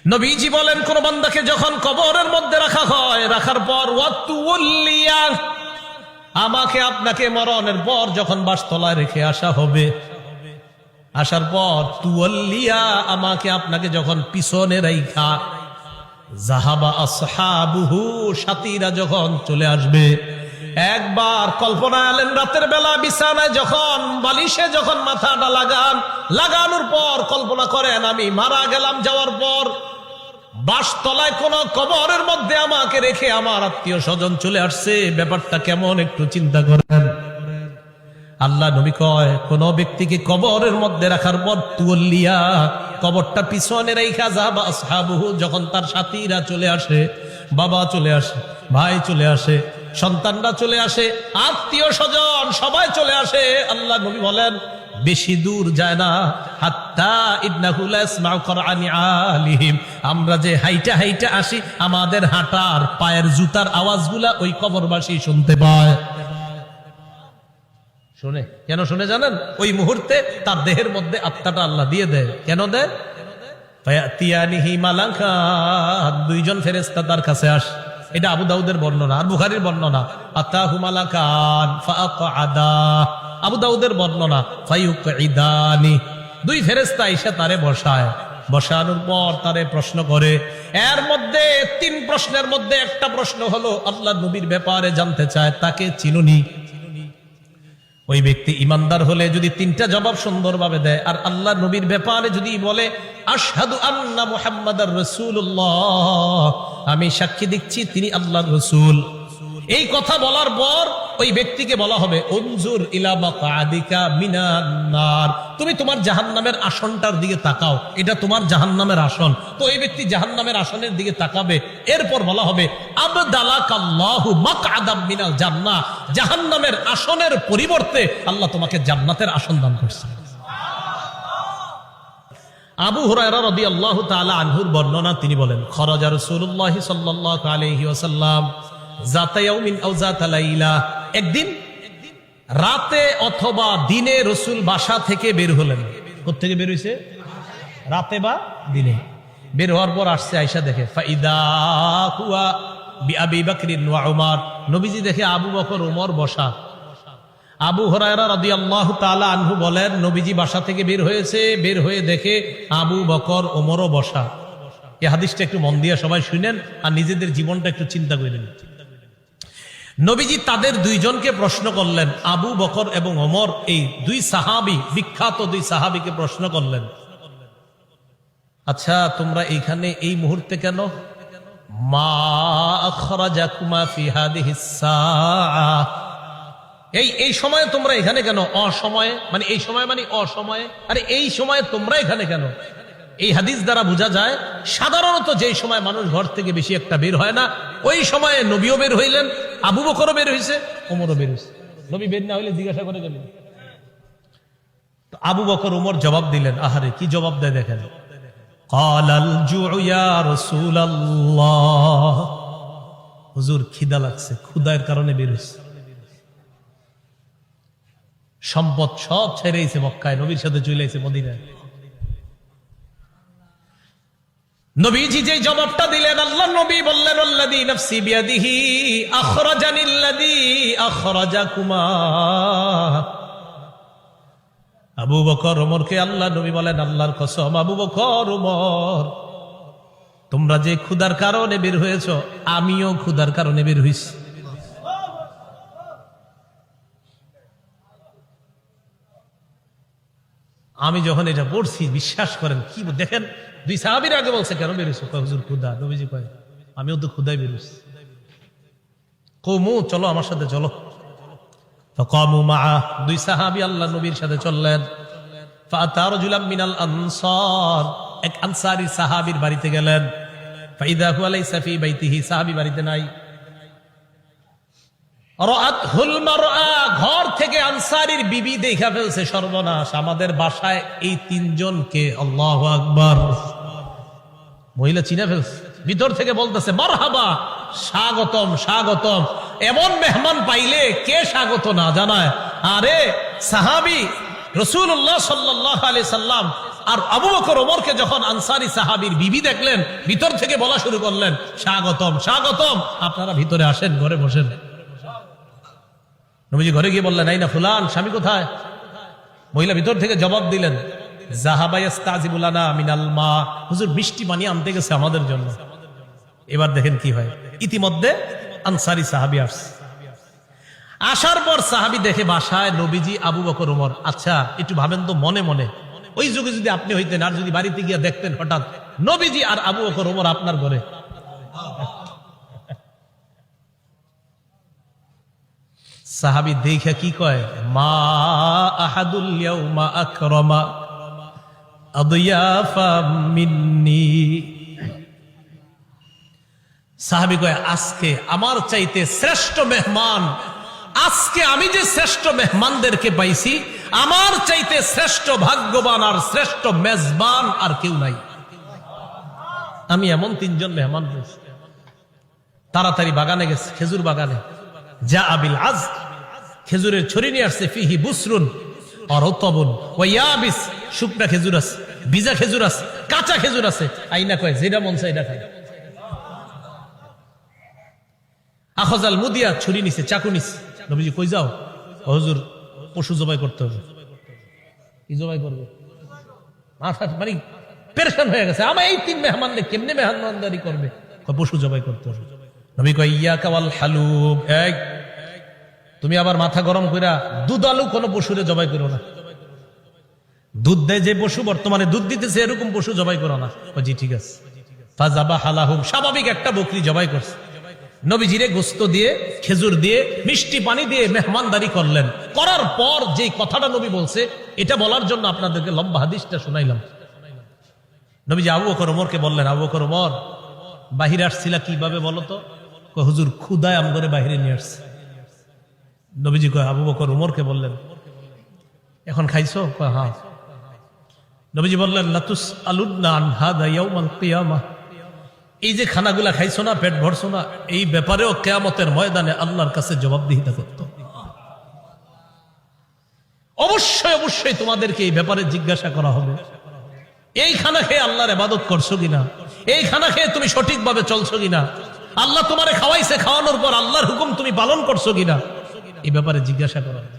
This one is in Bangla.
নবীজি বলেন, কোন বান্দাকে যখন কবরের মধ্যে রাখা হয়, রাখার পর ওয়াতুল্লিয়া, আমাকে আপনাকে মরণের পর যখন বাসতলায় রেখে আসা হবে, আসার পর তুয়াল্লিয়া, আমাকে আপনাকে যখন পিছনে রাইখা যাহাবা আসহাবুহু, সাথীরা যখন চলে আসবে। একবার কল্পনা আলেন, রাতের বেলা বিছানায় যখন বালিশে যখন মাথাটা লাগানোর পর কল্পনা করেন আমি মারা গেলাম, যাওয়ার পর বাসতলায় কোন কবরের মধ্যে আমাকে রেখে আমার আত্মীয় স্বজন চলে আসছে, ব্যাপারটা কেমন একটু চিন্তা করেন। আল্লাহ নবী কয়, কোন ব্যক্তিকে কবরের মধ্যে রাখার পর তুয়াল্লিয়া, কবরটা পিছনে রাইখা যাবা আসহাবুহু, যখন তার সাথীরা চলে আসে, বাবা চলে আসে, ভাই চলে আসে, সন্তানরা চলে আসে, আত্মীয় স্বজন সবাই চলে আসে, আল্লাহ নবী বলেন বেশি দূর যায় না, হাত্তা ইন্নাহু লা ইয়াসমাউ কুরআনি আলিহিম, আমরা যে হাইটা হাইটা আসি, আমাদের হাঁটার পায়ের জুতার আওয়াজগুলা ওই কবরবাসী শুনতে পায়। শুনে কেন শুনে জানেন? ওই মুহূর্তে তার দেহের মধ্যে আত্মাটা আল্লাহ দিয়ে দেয়। কেন দেয়? ফায়াতিয়ানিহি মালাকান, দুইজন ফেরেশতা তার কাছে আসে। এটা আবু দাউদের বর্ণনা আর বুখারীর বর্ণনা। আতাহু মালাকান ফাআকআদা, আবু দাউদের বর্ণনা ফায়ুকঈদানি, দুই ফেরেশতা এসে তারে বসায়, বসানোর পর তারে প্রশ্ন করে। এর মধ্যে তিন প্রশ্নের মধ্যে একটা প্রশ্ন হলো আল্লাহ নবীর ব্যাপারে জানতে চায়, তাকে চিনুনি? ওই ব্যক্তি ইমানদার হলে যদি তিনটা জবাব সুন্দরভাবে দেয়, আর আল্লাহ নবীর ব্যাপারে যদি বলে আশহাদু আন্না মুহাম্মাদার রাসূলুল্লাহ, আমি সাক্ষী দিচ্ছি তিনি আল্লাহর রাসূল, এই কথা বলার পর ওই ব্যক্তিকে বলা হবে উনজুর ইলা মাকআদিকা মিনান নার, তুমি তোমার জাহান্নামের আসনটার দিকে তাকাও, এটা তোমার জাহান্নামের আসন। তো এই ব্যক্তি জাহান্নামের আসনের দিকে তাকাবে। এরপর বলা হবে আবদালাকাল্লাহু মাকআদাম মিনাল জান্নাহ, জাহান্নামের আসনের পরিবর্তে আল্লাহ তোমাকে জান্নাতের আসন দান করছে। আবু হুরায়রা রাদিয়াল্লাহু তাআলা আনহুর বর্ণনা, তিনি বলেন খরাজা রাসূলুল্লাহ সাল্লাল্লাহু আলাইহি ওয়াসাল্লাম যাতা ইয়াউমিন আও যাতা লাইলা, একদিন রাতে অথবা দিনে রাসূল বাসা থেকে বের হলেন। কোথা থেকে বের হইছে? রাতে বা দিনে। বের হওয়ার পর আসছে, আয়েশা দেখে ফাইদা হুয়া বিআবি বকর ওয়া উমর, নবীজি দেখে আবু বকর ওমর বসা। আবু হুরায়রা রাদিয়াল্লাহু তাআলা আনহু বলেন, নবীজি বাসা থেকে বের হয়েছে, বের হয়ে দেখে আবু বকর ওমরও বসা। এই হাদিসটা একটু মন দিয়ে সবাই শুনেন আর নিজেদের জীবনটা একটু চিন্তা করেন। নবীজি তাদের দুইজনকে প্রশ্ন করলেন, আবু বকর এবং ওমর, এই দুই সাহাবী, বিখ্যাত দুই সাহাবীকে প্রশ্ন করলেন, আচ্ছা তোমরা এইখানে এই মুহূর্তে কেন? মা আখরাজাকুমা ফি হাদিহিস সাআহ, এই সময়ে তোমরা এখানে কেন? অসময়ে মানে এই সময় মানে অসময়ে, আরে এই সময়ে তোমরা এখানে কেন? এই হাদিস দ্বারা বোঝা যায় সাধারণত যেই সময় মানুষ ঘর থেকে বেশি একটা বের হয় না, ওই সময়ে নবীও বের হইলেন, আবু বকরও বের হয়েছে, ওমরও বের হয়েছে। নবী বের না হইলে জিজ্ঞাসা করে গেলেন। আবু বকর ওমর জবাব দিলেন, আহারে কি জবাব দেয় দেখেন, ক্বালাল জুউ ইয়া রাসূলুল্লাহ, হুজুর খিদা লাগছে, ক্ষুধার কারণে বের হইছে। সম্পদ সব ছেড়েছে মক্কায়, নবীর সাথে চলে আইছে মদিনায়। নবীজি যে জবাবটা দিলেন, আল্লাহ নবী বললেন আল্লাযী নাফসি বিয়াদিহি আখরাজানিল্লাযী আখরাজাকুমা। আবু বকর ওমরকে আল্লাহ নবী বলেন, আল্লাহর কসম আবু বকর ওমর, তোমরা যে ক্ষুধার কারণে বের হয়েছ, আমিও ক্ষুধার কারণে বের হইছি। আমি যখন এটা পড়ছি, বিশ্বাস করেন কি দেখেন, দুই সাহাবীর আগে বলছে কেন বেরোছো? হুজুর ক্ষুধা। নবীজি কয় আমিও তো ক্ষুধায় বেরোছি। কওমু চলো আমার সাথে চলো। ফাকামু মাআ, দুই সাহাবী আল্লাহ নবীর সাথে চললেন। ফাআতা রাজুলাম মিনাল আনসার, এক আনসারী সাহাবীর বাড়িতে গেলেন। ফাইদা হুয়া লাইসা ফি বাইতিহি, সাহাবী বাড়িতে নাই। রাআতহুল মারআ, ঘর থেকে আনসারীর বিবি দেখা ফেলছে, সর্বনাশ, আমাদের বাসায় এই তিনজনকে, আল্লাহু আকবার, মহিলা চিনে ফেলছে। ভিতর থেকে বলতেছে মারহাবা, স্বাগতম স্বাগতম। এমন মেহমান পাইলে কে স্বাগত না জানায়? আরে সাহাবী রাসূলুল্লাহ সাল্লাল্লাহু আলাইহি সাল্লাম আর আবু বকর ওমরকে যখন আনসারী সাহাবীর বিবি দেখলেন, ভিতর থেকে বলা শুরু করলেন, স্বাগতম স্বাগতম, আপনারা ভিতরে আসেন, ঘরে বসেন। নবীজি ঘরে গিয়ে বললেন, এই না ফুলান, স্বামী কোথায়? মহিলা ভিতর থেকে জবাব দিলেন, যাহাবা ইস্তাজিবু লানা মিনাল মা, হুজুর বৃষ্টি পানি আনতে গেছে আমাদের জন্য। এবার দেখেন কি হয়, ইতিমধ্যে আনসারী সাহাবী আসছে। আসার পর সাহাবী দেখে বাসায় নবীজি, আবু বকর ওমর। আচ্ছা একটু ভাবেন তো মনে মনে, ওই যুগে যদি আপনি হইতেন আর যদি বাড়িতে গিয়ে দেখতেন হঠাৎ নবীজি আর আবু বকর ওমর আপনার ঘরে। সাহাবী দেখে কি কয়, মা আহাদুল ইয়াউমা আকরামা আদিয়াফা মিন্নি। সাহাবী কয়, আজকে আমার চাইতে শ্রেষ্ঠ মেহমান, আজকে আমি যে শ্রেষ্ঠ মেহমানদেরকে পাইছি, আমার চাইতে শ্রেষ্ঠ ভাগ্যবান আর শ্রেষ্ঠ মেজবান আর কেউ নাই। আমি এমন 3 জন মেহমান পেয়েছি। তাড়াতাড়ি বাগানে গেছে, খেজুর বাগানে। যা আবিল আজ, খেজুরের ছড়ি নিয়ে আসছে, ফিহি বুসরুন আর রতবুন ওয়া ইয়াবিস, শুকনা খেজুর আছে, ভিজা খেজুর আছে, কাঁচা খেজুর আছে। আইনা কয়, যেটা মন চায় এটা খায়। আখজাল মুদিয়া, ছুরি নিছে, চাকু নিছে। নবীজি কই যাও? হুজুর পশু জবাই করতে হবে। কি জবাই করবে? মাথা মানে পেরেশান হয়ে গেছে, আমার এই 3 মেহমানকে কেমনে মেহমানদারি করবে? পশু জবাই করতে হবে। নবী কয়, ইয়াকা ওয়াল হালুব, এই তুমি আবার মাথা গরম কইরা দুধালু কোন পশুরে জবাই করো না। দুধ দেয় যে পশু, বর্তমানে দুধ দিতেছে, এরকম পশু জবাই করো না। জি ঠিক আছে। ফাজাবা হালাহুম, স্বাভাবিক একটা বকরি জবাই করছে। নবীজিরে গোস্ত দিয়ে, খেজুর দিয়ে, মিষ্টি পানি দিয়ে মেহমানদারি করলেন। করার পর যে কথাটা নবী বলছে, এটা বলার জন্য আপনাদেরকে লম্বা হাদিসটা শুনাইলাম। নবীজি আবু বকর ওমরকে বললেন, আবু বকর ওমর, বাহিরে আসছিলা কিভাবে বলো তো? হুজুর ক্ষুধায় আমগরে বাহিরে নিয়ে আসছে। নবীজি কয়, আবু বকর ওমরকে বললেন, এখন খাইছো? হ্যাঁ। নবীজি বললেন, লাতুস আলুদনা আন হাদা ইয়াউমাল কিয়ামাহ, এই যে খানাগুলা খাইছো না, পেট ভরছো না, এই ব্যাপারেও কিয়ামতের ময়দানে আল্লাহর কাছে জবাবদিহিতা করতে হবে। অবশ্যই অবশ্যই তোমাদেরকে এই ব্যাপারে জিজ্ঞাসা করা হবে। এই খানা খেয়ে আল্লাহর ইবাদত করছো কিনা, এই খানা খেয়ে তুমি সঠিকভাবে চলছো কিনা, আল্লাহ তোমারে খাওয়াইছে, খাওয়ানোর পর আল্লাহর হুকুম তুমি পালন করছো কিনা, এই ব্যাপারে জিজ্ঞাসা করা হবে।